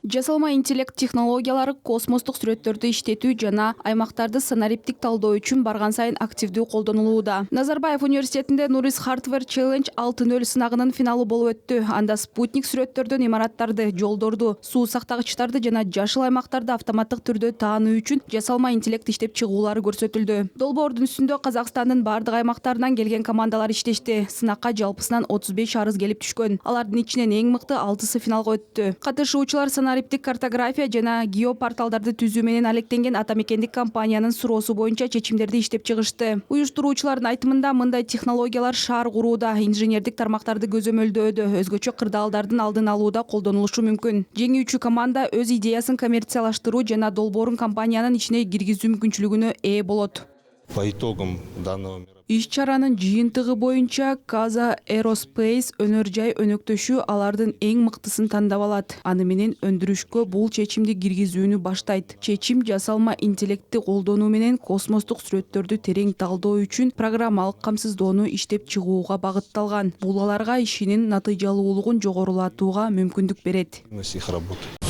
Жасалма интеллект технологиялары космостук сүрөттөрдү иштетүү жана аймактарды санариптик талдоо үчүн барган сайын активдүү колдонулууда. Назарбаев университетинде Нурис Hardware Challenge 6.0 сынагынын финалу болуп өттү. Анда спутник сүрөттөрдөн имараттарды, жолдорду, суу сактагычтарды жана жашыл аймактарды автоматтык түрдө таануу үчүн жасалма интеллект иштеп чыгуулары көрсөтүлдү. Долбоордун үстүндө Казакстандын бардык аймактарынан келген командалар иштешти. Сынакка жалпысынан 35 арыз келип түшкөн. Алардын ичинен эң мыкты 6сы финалга өттү. Катышуучулар санариптик картография жана геопорталдарды түзүү менен алектенген атамекендик компаниянын суроосу боюнча чечимдерди иштеп чыгышты. Уюштуруучулардын айтымында мындай технологиялар шаар курууда, инженердик тармактарды көзөмөлдөөдө, өзгөчө кырдаалдардын алдын алууда колдонулушу мүмкүн. Жеңүүчү команда өз идеясын коммерциялаштыруу жана долбоорун компаниянын ичине киргизүү мүмкүнчүлүгүнө ээ болот. По итогам данного Иш-чаранын жыйынтыгы боюнча Каза Aerospace өнөр жай өнөктөшү алардын эң мыктысын тандап алат. Аны менен өндүрүшкө бул чечимди киргизүүнү баштайт. Чечим жасалма интеллектти колдонуу менен космостук сүрөттөрдү терең талдоо үчүн программалык камсыздоону иштеп чыгууга багытталган. Бул аларга ишинин натыйжалуулугун жогорулатууга мүмкүндүк берет. их работы.